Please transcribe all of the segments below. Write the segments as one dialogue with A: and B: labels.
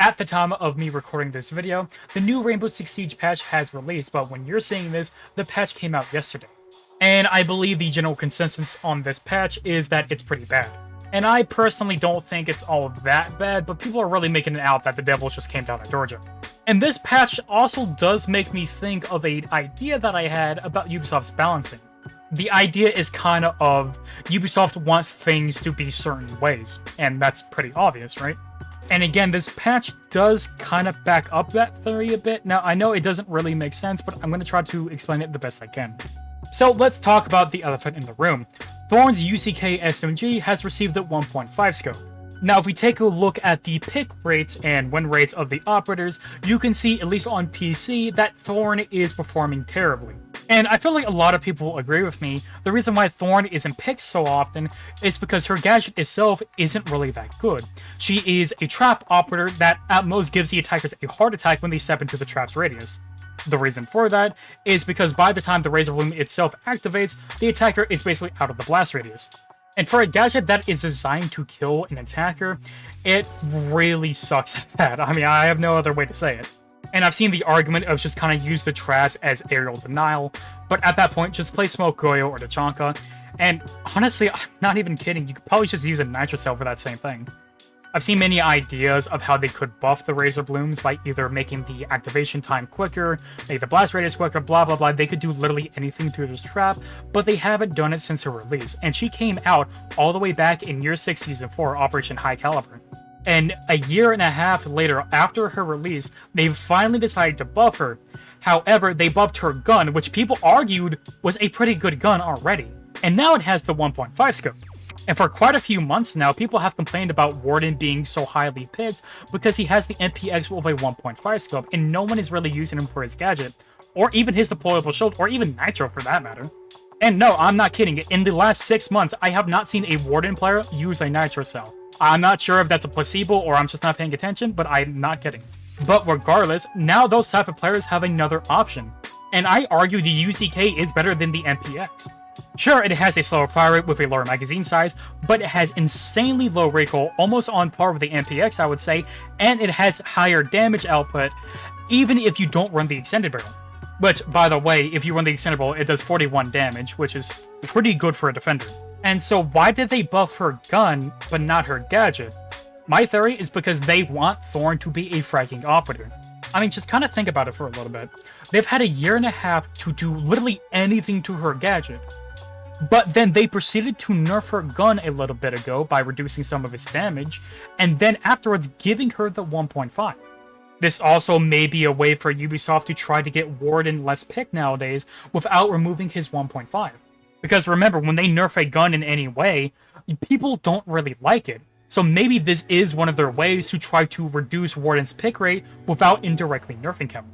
A: at the time of me recording this video, the new Rainbow Six Siege patch has released, but when you're seeing this, the patch came out yesterday. And I believe the general consensus on this patch is that it's pretty bad. And I personally don't think it's all that bad, but people are really making it out that the devils just came down to Georgia. And this patch also does make me think of an idea that I had about Ubisoft's balancing. The idea is kind of Ubisoft wants things to be certain ways, and that's pretty obvious, right? And again, this patch does kind of back up that theory a bit. Now, I know it doesn't really make sense, but I'm going to try to explain it the best I can. So let's talk about the elephant in the room. Thorn's UCK SMG has received the 1.5 scope. Now, if we take a look at the pick rates and win rates of the operators, you can see, at least on PC, that Thorn is performing terribly. And I feel like a lot of people will agree with me. The reason why Thorn isn't picked so often is because her gadget itself isn't really that good. She is a trap operator that at most gives the attackers a heart attack when they step into the trap's radius. The reason for that is because by the time the Razor Bloom itself activates, the attacker is basically out of the blast radius. And for a gadget that is designed to kill an attacker, it really sucks at that. I mean, I have no other way to say it. And I've seen the argument of just kind of use the traps as aerial denial, but at that point, just play Smoke Goyo or Tachanka. And honestly, I'm not even kidding, you could probably just use a Nitro Cell for that same thing. I've seen many ideas of how they could buff the Razor Blooms by either making the activation time quicker, make the blast radius quicker, blah blah blah. They could do literally anything to this trap, but they haven't done it since her release. And she came out all the way back in Year 6 Season 4, Operation High Caliber. And a year and a half later, after her release, they finally decided to buff her. However, they buffed her gun, which people argued was a pretty good gun already. And now it has the 1.5 scope. And for quite a few months now, people have complained about Warden being so highly picked because he has the MPX with a 1.5 scope, and no one is really using him for his gadget, or even his deployable shield, or even Nitro for that matter. And no, I'm not kidding. In the last 6 months, I have not seen a Warden player use a Nitro Cell. I'm not sure if that's a placebo or I'm just not paying attention, but I'm not kidding. But regardless, now those type of players have another option. And I argue the UCK is better than the MPX. Sure, it has a slower fire rate with a lower magazine size, but it has insanely low recoil, almost on par with the MPX, I would say, and it has higher damage output, even if you don't run the extended barrel. Which, by the way, if you run the extended barrel, it does 41 damage, which is pretty good for a defender. And so why did they buff her gun, but not her gadget? My theory is because they want Thorn to be a fragging operator. I mean, just kind of think about it for a little bit. They've had a year and a half to do literally anything to her gadget. But then they proceeded to nerf her gun a little bit ago by reducing some of its damage, and then afterwards giving her the 1.5. This also may be a way for Ubisoft to try to get Warden less picked nowadays without removing his 1.5. Because remember, when they nerf a gun in any way, people don't really like it. So maybe this is one of their ways to try to reduce Warden's pick rate without indirectly nerfing him.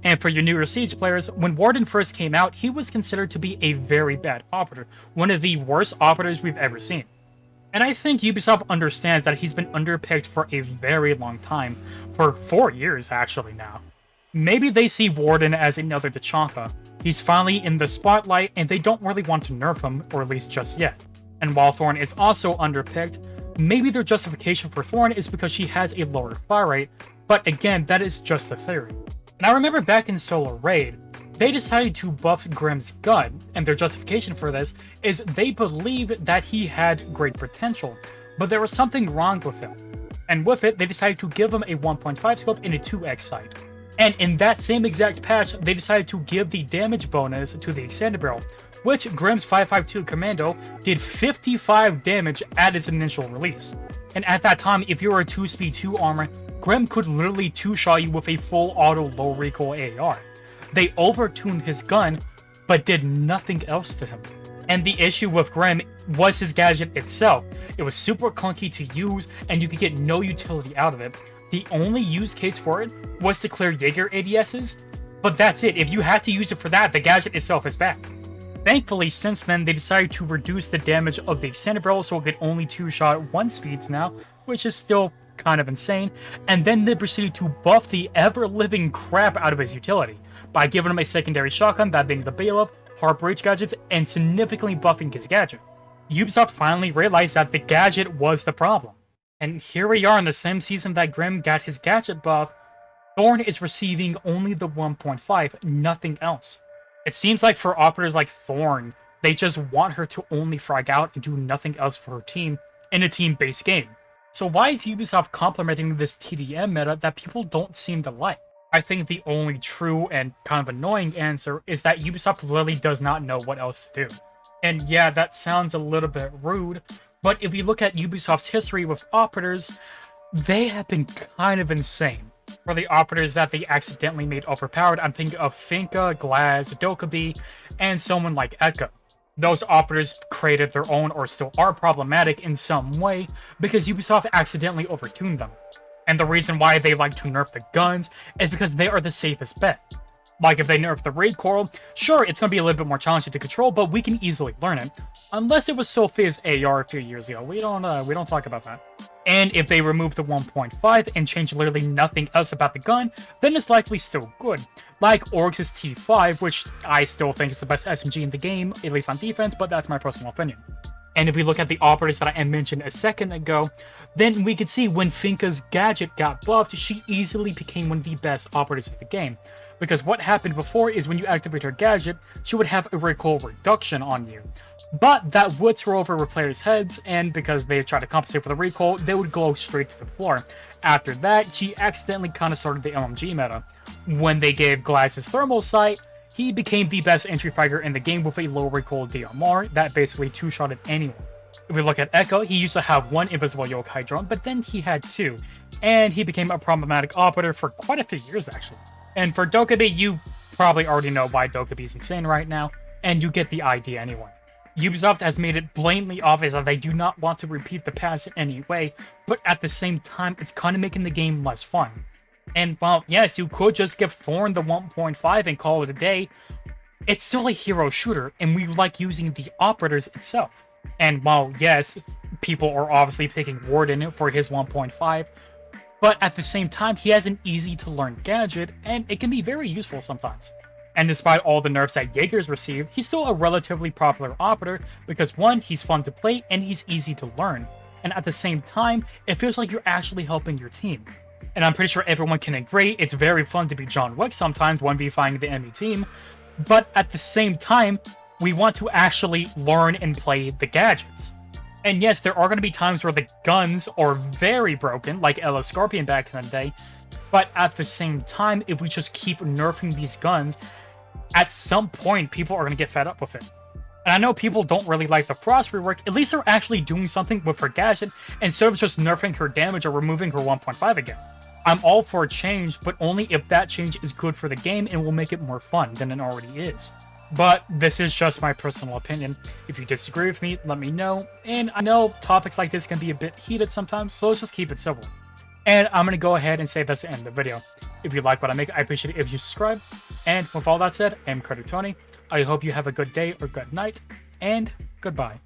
A: And for your newer Siege players, when Warden first came out, he was considered to be a very bad operator, one of the worst operators we've ever seen. And I think Ubisoft understands that he's been underpicked for a very long time, for 4 years actually now. Maybe they see Warden as another Tachanka. He's finally in the spotlight and they don't really want to nerf him, or at least just yet. And while Thorn is also underpicked, maybe their justification for Thorn is because she has a lower fire rate, but again, that is just a theory. And I remember back in Solo Raid, they decided to buff Grimm's gun, and their justification for this is they believed that he had great potential, but there was something wrong with him. And with it, they decided to give him a 1.5 scope in a 2x sight. And in that same exact patch, they decided to give the damage bonus to the extended barrel, which Grimm's 5.52 Commando did 55 damage at its initial release. And at that time, if you were a 2-speed 2 armor, Grimm could literally 2-shot you with a full auto low recoil AR. They overtuned his gun, but did nothing else to him. And the issue with Grimm was his gadget itself. It was super clunky to use, and you could get no utility out of it. The only use case for it was to clear Jaeger ADSs, but that's it. If you had to use it for that, the gadget itself is bad. Thankfully, since then, they decided to reduce the damage of the extended barrel so it could only 2-shot 1 speeds now, which is still kind of insane, and then they proceeded to buff the ever-living crap out of his utility by giving him a secondary shotgun, that being the Bailiff, Hard Breach gadgets, and significantly buffing his gadget. Ubisoft finally realized that the gadget was the problem. And here we are in the same season that Grim got his gadget buff. Thorn is receiving only the 1.5, nothing else. It seems like for operators like Thorn, they just want her to only frag out and do nothing else for her team in a team-based game. So why is Ubisoft complementing this TDM meta that people don't seem to like? I think the only true and kind of annoying answer is that Ubisoft literally does not know what else to do. And yeah, that sounds a little bit rude, but if you look at Ubisoft's history with operators, they have been kind of insane. For the operators that they accidentally made overpowered, I'm thinking of Finka, Glaz, Dokkaebi, and someone like Echo. Those operators created their own or still are problematic in some way because Ubisoft accidentally overtuned them. And the reason why they like to nerf the guns is because they are the safest bet. Like if they nerf the recoil, sure, it's going to be a little bit more challenging to control, but we can easily learn it. Unless it was Sophia's AR a few years ago. We don't talk about that. And if they remove the 1.5 and change literally nothing else about the gun, then it's likely still good. Like Oryx's T5, which I still think is the best SMG in the game, at least on defense, but that's my personal opinion. And if we look at the operators that I mentioned a second ago, then we could see when Finka's gadget got buffed, she easily became one of the best operators of the game. Because what happened before is when you activate her gadget, she would have a recoil reduction on you. But that would throw over her players' heads, and because they try to compensate for the recoil, they would glow straight to the floor. After that, she accidentally kind of started the LMG meta. When they gave Glass his thermal sight, he became the best entry fighter in the game with a low recoil DMR that basically two-shotted anyone. If we look at Echo, he used to have one invisible yokai drone, but then he had two, and he became a problematic operator for quite a few years actually. And for Dokkaebi, you probably already know why Dokkaebi's insane right now, and you get the idea anyway. Ubisoft has made it blatantly obvious that they do not want to repeat the past in any way, but at the same time, it's kind of making the game less fun. And while, yes, you could just give Thorn the 1.5 and call it a day, it's still a hero shooter, and we like using the operators itself. And while, yes, people are obviously picking Warden for his 1.5, but at the same time, he has an easy-to-learn gadget, and it can be very useful sometimes. And despite all the nerfs that Jaeger's received, he's still a relatively popular operator because one, he's fun to play, and he's easy to learn. And at the same time, it feels like you're actually helping your team. And I'm pretty sure everyone can agree, it's very fun to be John Wick sometimes, 1v5ing the enemy team, but at the same time, we want to actually learn and play the gadgets. And yes, there are going to be times where the guns are very broken, like Ella Scorpion back in the day, but at the same time, if we just keep nerfing these guns, at some point, people are going to get fed up with it. And I know people don't really like the Frost rework, at least they're actually doing something with her gadget, instead of just nerfing her damage or removing her 1.5 again. I'm all for a change, but only if that change is good for the game and will make it more fun than it already is. But this is just my personal opinion. If you disagree with me, let me know. And I know topics like this can be a bit heated sometimes, so let's just keep it civil. And I'm going to go ahead and say that's the end of the video. If you like what I make, I appreciate it if you subscribe. And with all that said, I'm Credit Tony. I hope you have a good day or good night, and goodbye.